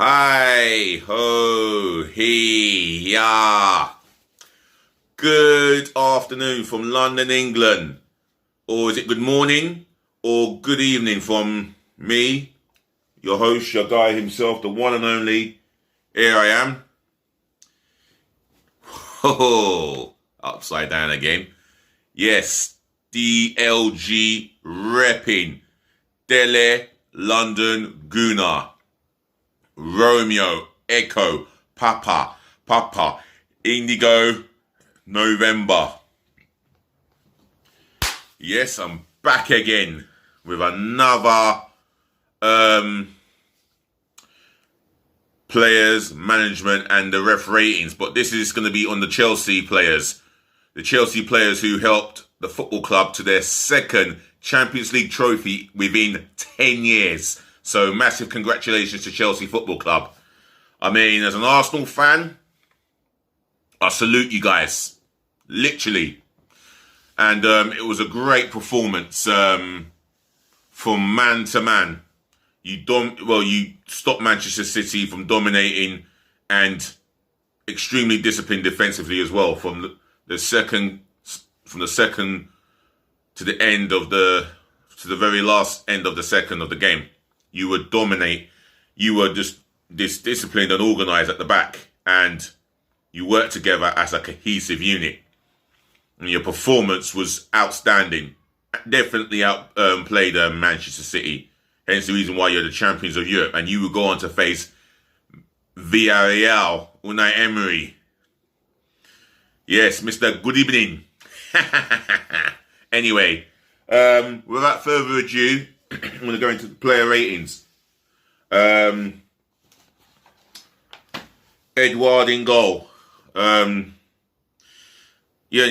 Hi, ho, he, ya. Good afternoon from London, England. Or is it good morning or good evening from me, your host, your guy himself, the one and only. Here I am. Oh, upside down again. Yes, DLG Reppin. Dele London Guna. Romeo, Echo, Papa, Indigo, November. Yes, I'm back again with another players, management and the ref ratings. But this is going to be on the Chelsea players. The Chelsea players who helped the football club to their second Champions League trophy within 10 years. So massive congratulations to Chelsea Football Club. I mean, as an Arsenal fan, I salute you guys. Literally. And it was a great performance from man to man. You stopped Manchester City from dominating and extremely disciplined defensively as well. From the second to the end of the very last end of the second of the game. You would dominate. You were just disciplined and organised at the back. And you worked together as a cohesive unit. And your performance was outstanding. Definitely outplayed Manchester City. Hence the reason why you're the champions of Europe. And you would go on to face Villarreal, Unai Emery. Yes, Mr. Good evening. Anyway, without further ado, I'm going to go into the player ratings. Edouard in goal. He only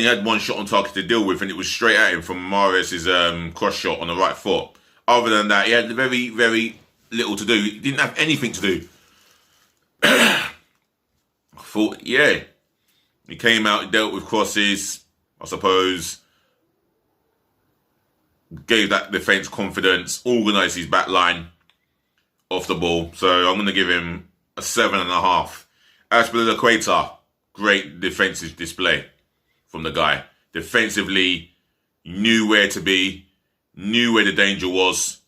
had one shot on target to deal with, and it was straight at him from Mahrez's cross shot on the right foot. Other than that, he had very, very little to do. He didn't have anything to do. I thought, yeah. He came out, dealt with crosses, I suppose. Gave that defence confidence, organised his back line off the ball. So I'm going to give him a 7.5. As for the equator, great defensive display from the guy. Defensively, knew where to be, knew where the danger was,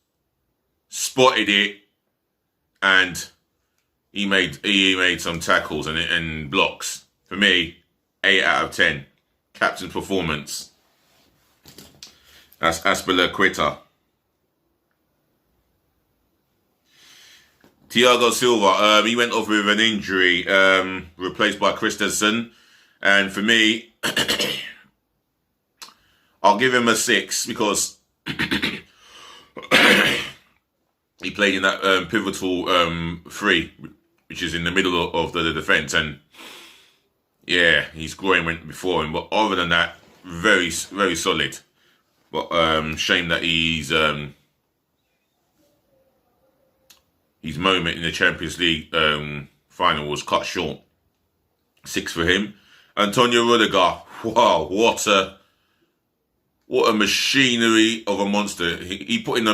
spotted it, and he made some tackles and blocks. For me, 8 out of 10. Captain's performance. That's Aspilicueta. Thiago Silva, he went off with an injury, replaced by Christensen. And for me, I'll give him a 6 because he played in that pivotal 3, which is in the middle of the defence. And yeah, his groin went before him. But other than that, very, very solid. But shame that his moment in the Champions League final was cut short. 6 for him. Antonio Rudiger, wow, what a machinery of a monster. He put in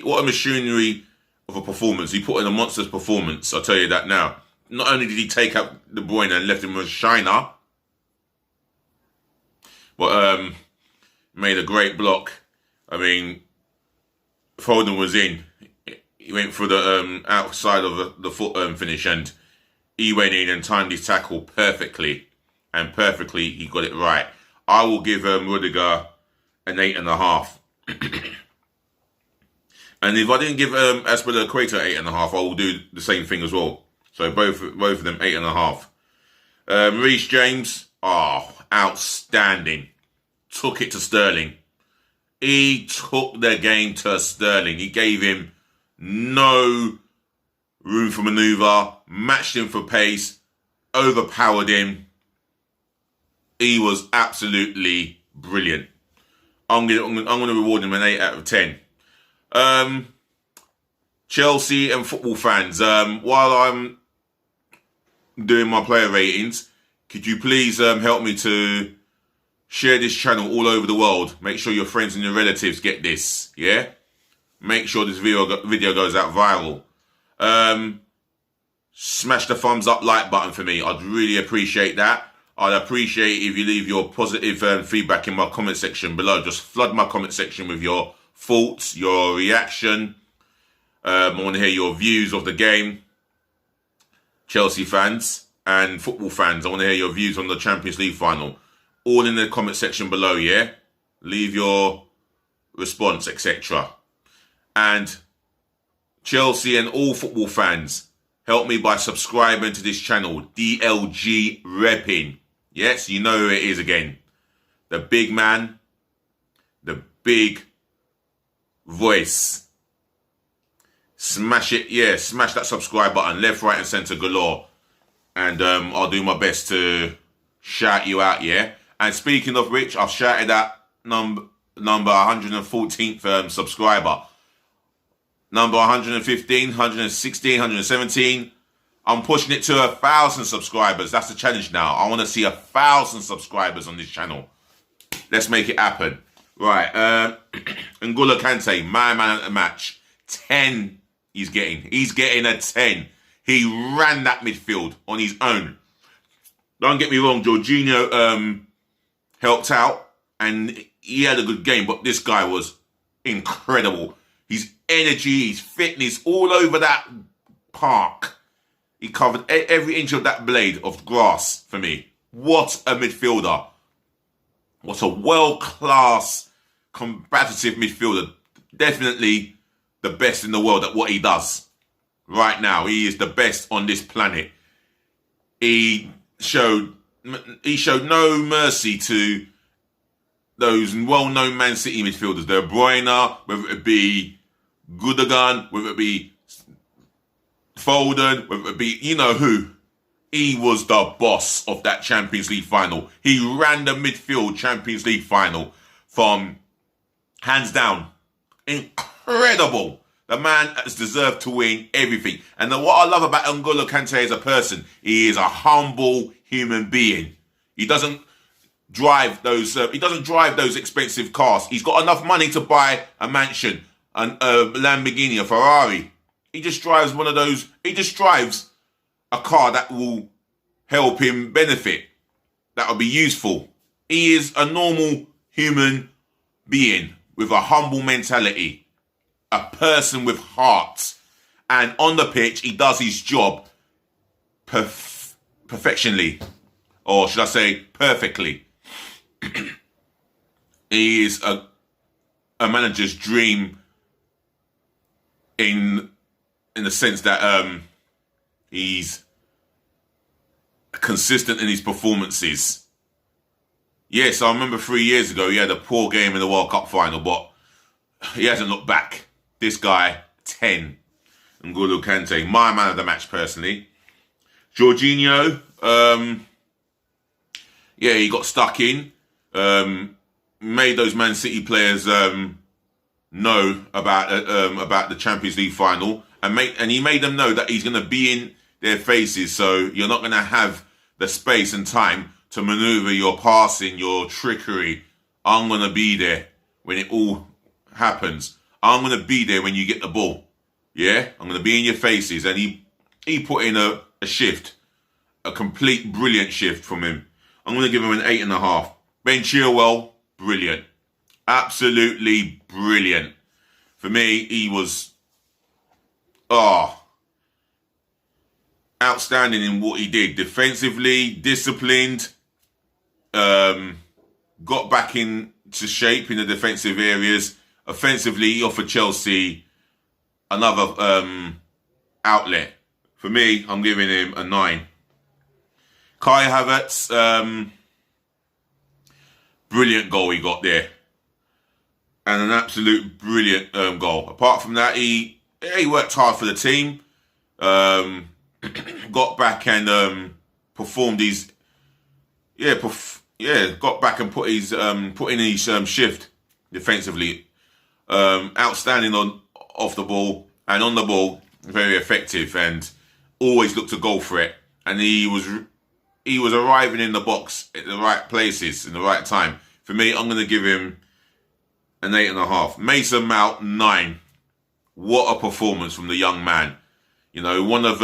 what a machinery of a performance. He put in a monster's performance. I'll tell you that now. Not only did he take out De Bruyne and left him with Shiner, but made a great block. I mean, Foden was in. He went for the outside of the foot finish, and he went in and timed his tackle perfectly. And perfectly, he got it right. I will give Rudiger an 8.5. And if I didn't give Aspilicueta 8.5, I will do the same thing as well. So both of them 8.5. Reece James, outstanding. Took it to Sterling. He took the game to Sterling. He gave him no room for manoeuvre, matched him for pace, overpowered him. He was absolutely brilliant. I'm going to reward him an 8 out of 10. Chelsea and football fans, while I'm doing my player ratings, could you please help me to share this channel all over the world? Make sure your friends and your relatives get this, yeah? Make sure this video goes out viral. smash the thumbs up like button for me. I'd really appreciate that. I'd appreciate if you leave your positive feedback in my comment section below. Just flood my comment section with your thoughts, your reaction. I want to hear your views of the game. Chelsea fans and football fans, I want to hear your views on the Champions League final. All in the comment section below, yeah? Leave your response, etc. And Chelsea and all football fans, help me by subscribing to this channel, DLG Reppin. Yes, you know who it is again. The big man, the big voice. Smash it, yeah, smash that subscribe button, left, right and centre galore. And I'll do my best to shout you out, yeah? And speaking of which, I've shouted at number 114th subscriber. Number 115, 116, 117. I'm pushing it to 1,000 subscribers. That's the challenge now. I want to see 1,000 subscribers on this channel. Let's make it happen. Right. N'Golo Kante, my man at the match. 10 he's getting. He's getting a 10. He ran that midfield on his own. Don't get me wrong. Jorginho helped out. And he had a good game. But this guy was incredible. His energy, his fitness, all over that park. He covered every inch of that blade of grass for me. What a midfielder. What a world-class, combative midfielder. Definitely the best in the world at what he does. Right now, he is the best on this planet. He showed no mercy to those well-known Man City midfielders. De Bruyne, whether it be Gundogan, whether it be Foden, whether it be, you know who. He was the boss of that Champions League final. He ran the midfield Champions League final from hands down. Incredible. The man has deserved to win everything. And what I love about N'Golo Kante as a person, he is a humble human being. He doesn't drive those expensive cars. He's got enough money to buy a mansion, a Lamborghini, a Ferrari. He just drives one of those. He just drives a car that will help him benefit. That will be useful. He is a normal human being with a humble mentality. A person with heart. And on the pitch, he does his job perfectionly. Or should I say, perfectly. He is a manager's dream in the sense that he's consistent in his performances. Yes, I remember 3 years ago he had a poor game in the World Cup final, but he hasn't looked back. This guy, 10. N'Golo Kante, my man of the match personally. Jorginho, yeah, he got stuck in. Made those Man City players know about the Champions League final, and he made them know that he's going to be in their faces. So you're not going to have the space and time to maneuver your passing, your trickery. I'm going to be there when it all happens. I'm going to be there when you get the ball. Yeah, I'm going to be in your faces. And he put in a shift, a complete brilliant shift from him. I'm going to give him an 8.5. Ben Chilwell, brilliant. Absolutely brilliant. For me, he was outstanding in what he did. Defensively, disciplined, got back into shape in the defensive areas. Offensively, he offered Chelsea another outlet. For me, I'm giving him a 9. Kai Havertz, brilliant goal he got there. And an absolute brilliant goal. Apart from that, he worked hard for the team. Got back and performed his... got back and put in his shift defensively. Outstanding off the ball and on the ball, very effective and always looked to go for it. And he was arriving in the box at the right places in the right time. For me, I'm going to give him an 8.5. Mason Mount, 9. What a performance from the young man. You know, one of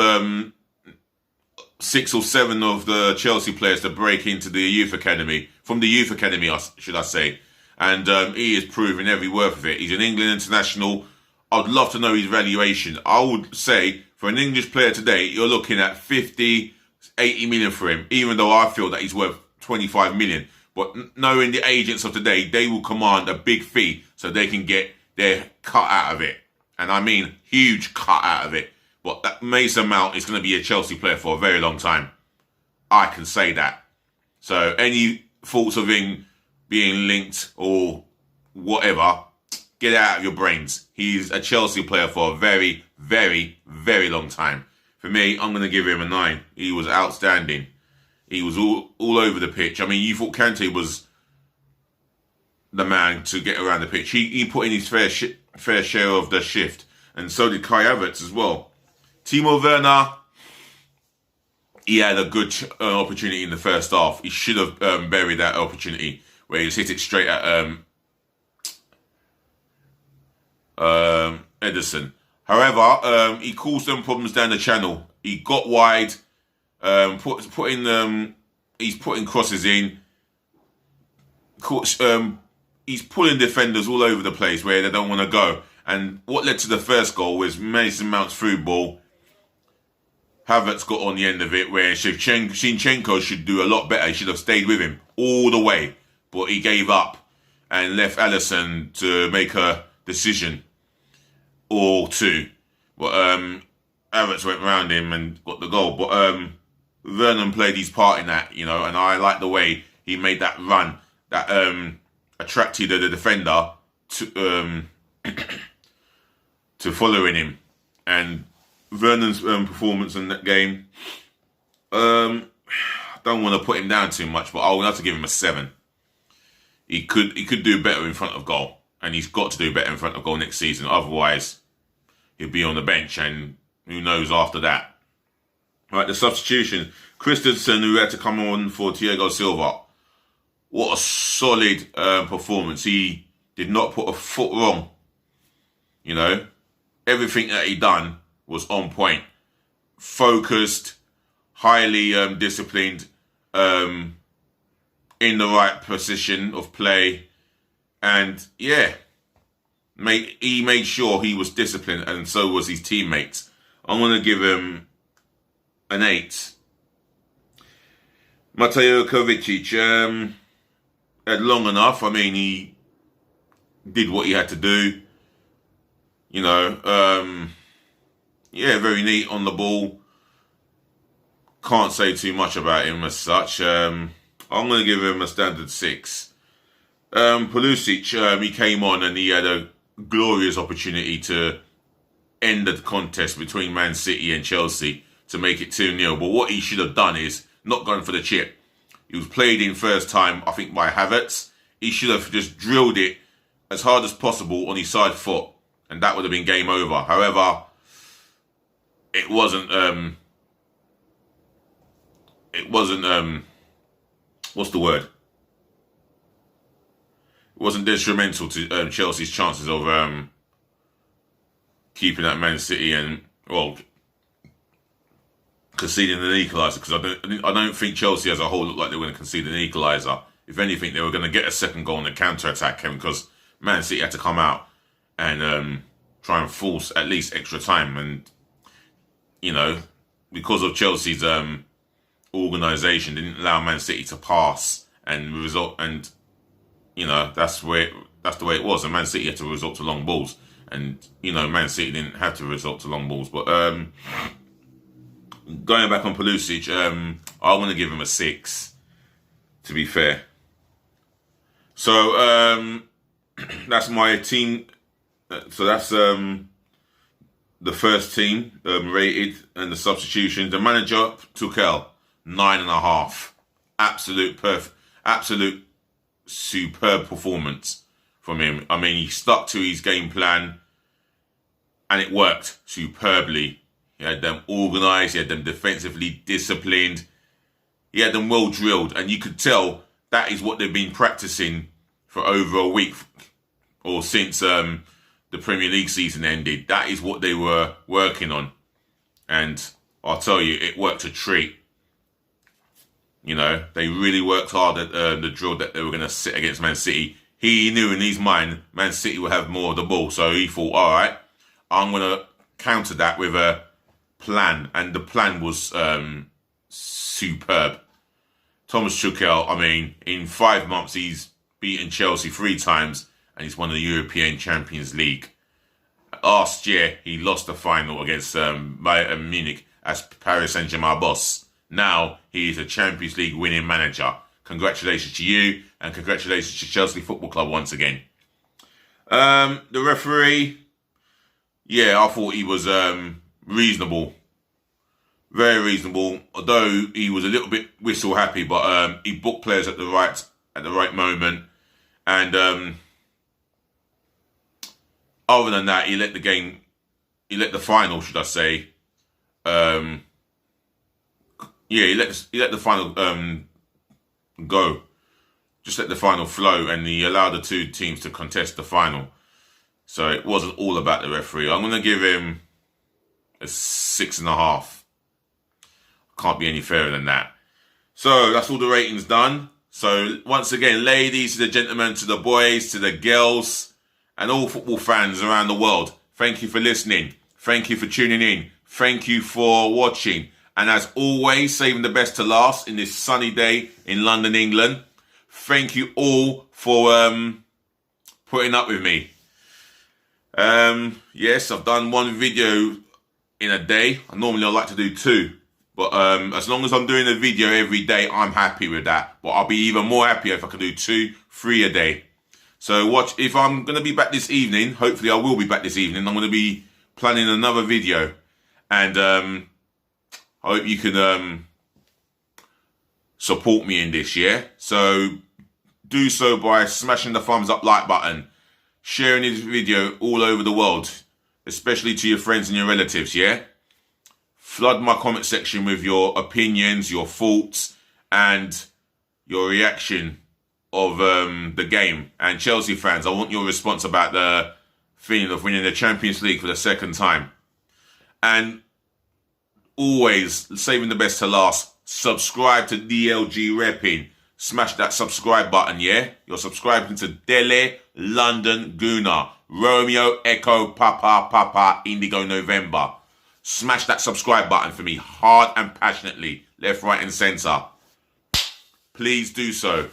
6 or 7 of the Chelsea players to break into the youth academy, from the youth academy, should I say. And he is proving every worth of it. He's an England international. I'd love to know his valuation. I would say for an English player today, you're looking at 50, 80 million for him, even though I feel that he's worth 25 million. But knowing the agents of today, they will command a big fee so they can get their cut out of it. And I mean huge cut out of it. But that Mason Mount is going to be a Chelsea player for a very long time. I can say that. So any thoughts of him being linked or whatever, get it out of your brains. He's a Chelsea player for a very, very, very long time. For me, I'm going to give him a 9. He was outstanding. He was all over the pitch. I mean, you thought Kante was the man to get around the pitch. He put in his fair share of the shift. And so did Kai Havertz as well. Timo Werner, he had a good opportunity in the first half. He should have buried that opportunity where he just hit it straight at Ederson. However, he caused some problems down the channel. He got wide, he's putting crosses in. He's pulling defenders all over the place where they don't want to go. And what led to the first goal was Mason Mount's through ball. Havertz got on the end of it where Zinchenko should do a lot better. He should have stayed with him all the way. But he gave up and left Alisson to make a decision or two. But Havertz went round him and got the goal. But Vernon played his part in that, you know, and I like the way he made that run that attracted the defender to following him. And Vernon's performance in that game, I don't want to put him down too much, but I'll have to give him a 7. He could do better in front of goal, and he's got to do better in front of goal next season. Otherwise, he'll be on the bench, and who knows after that. Right, the substitution. Christensen, who had to come on for Thiago Silva. What a solid performance. He did not put a foot wrong. You know, everything that he done was on point. Focused, highly disciplined, in the right position of play. And yeah, he made sure he was disciplined, and so was his teammates. I'm going to give him an 8. Mateo Kovacic had long enough. I mean, he did what he had to do. You know, yeah, very neat on the ball. Can't say too much about him as such. I'm going to give him a standard 6. Pulisic, he came on and he had a glorious opportunity to end the contest between Man City and Chelsea to make it 2-0. But what he should have done is not gone for the chip. He was played in first time, I think, by Havertz. He should have just drilled it as hard as possible on his side foot, and that would have been game over. However, it wasn't, what's the word? It wasn't detrimental to Chelsea's chances of keeping at Man City and, well, conceding an equaliser, because I don't think Chelsea as a whole looked like they were going to concede an equaliser. If anything, they were going to get a second goal in the counter-attack because Man City had to come out and try and force at least extra time. And, you know, because of Chelsea's organisation, didn't allow Man City to pass and result. And, you know, that's the way it was. And Man City had to resort to long balls. And, you know, Man City didn't have to resort to long balls. But going back on Pulisic, I'm going to give him a 6, to be fair. So, that's my team. So that's the first team rated, and the substitution. The manager, Tuchel, 9.5. Absolute superb performance from him. I mean, he stuck to his game plan, and it worked superbly. He had them organised, he had them defensively disciplined, he had them well drilled, and you could tell that is what they've been practicing for over a week, or since the Premier League season ended. That is what they were working on, and I'll tell you, it worked a treat. You know, they really worked hard at the drill that they were going to sit against Man City. He knew in his mind Man City would have more of the ball. So he thought, all right, I'm going to counter that with a plan. And the plan was superb. Thomas Tuchel, I mean, in 5 months, he's beaten Chelsea 3 times and he's won the European Champions League. Last year, he lost the final against Bayern Munich as Paris Saint-Germain boss. Now, he is a Champions League winning manager. Congratulations to you and congratulations to Chelsea Football Club once again. The referee, yeah, I thought he was reasonable. Very reasonable, although he was a little bit whistle happy, but he booked players at the right moment. And other than that, he let the final, should I say, he let the final go. Just let the final flow, and he allowed the 2 teams to contest the final. So it wasn't all about the referee. I'm going to give him a 6.5. Can't be any fairer than that. So that's all the ratings done. So once again, ladies, to the gentlemen, to the boys, to the girls, and all football fans around the world, thank you for listening. Thank you for tuning in. Thank you for watching. And as always, saving the best to last in this sunny day in London, England. Thank you all for putting up with me. Yes, I've done 1 video in a day. Normally I like to do 2. But as long as I'm doing a video every day, I'm happy with that. But I'll be even more happier if I can do 2, 3 a day. So watch, if I'm going to be back this evening, hopefully I will be back this evening, I'm going to be planning another video. And I hope you can support me in this, yeah? So do so by smashing the thumbs up like button, sharing this video all over the world, especially to your friends and your relatives, yeah? Flood my comment section with your opinions, your thoughts, and your reaction of the game. And Chelsea fans, I want your response about the feeling of winning the Champions League for the 2nd time. And always, saving the best to last, subscribe to DLG Reppin. Smash that subscribe button, yeah? You're subscribing to Dele London Guna. Romeo Echo Papa Papa Indigo November. Smash that subscribe button for me hard and passionately. Left, right and centre. Please do so.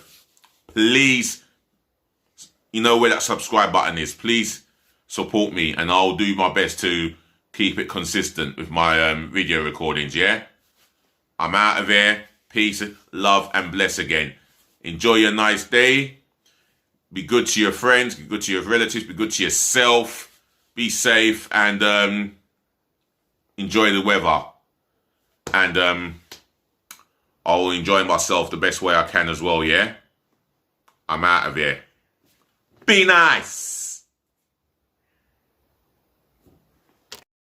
Please, you know where that subscribe button is. Please support me and I'll do my best to keep it consistent with my video recordings, yeah? I'm out of here. Peace, love and bless again. Enjoy your nice day. Be good to your friends. Be good to your relatives. Be good to yourself. Be safe and enjoy the weather. And I'll enjoy myself the best way I can as well, yeah? I'm out of here. Be nice.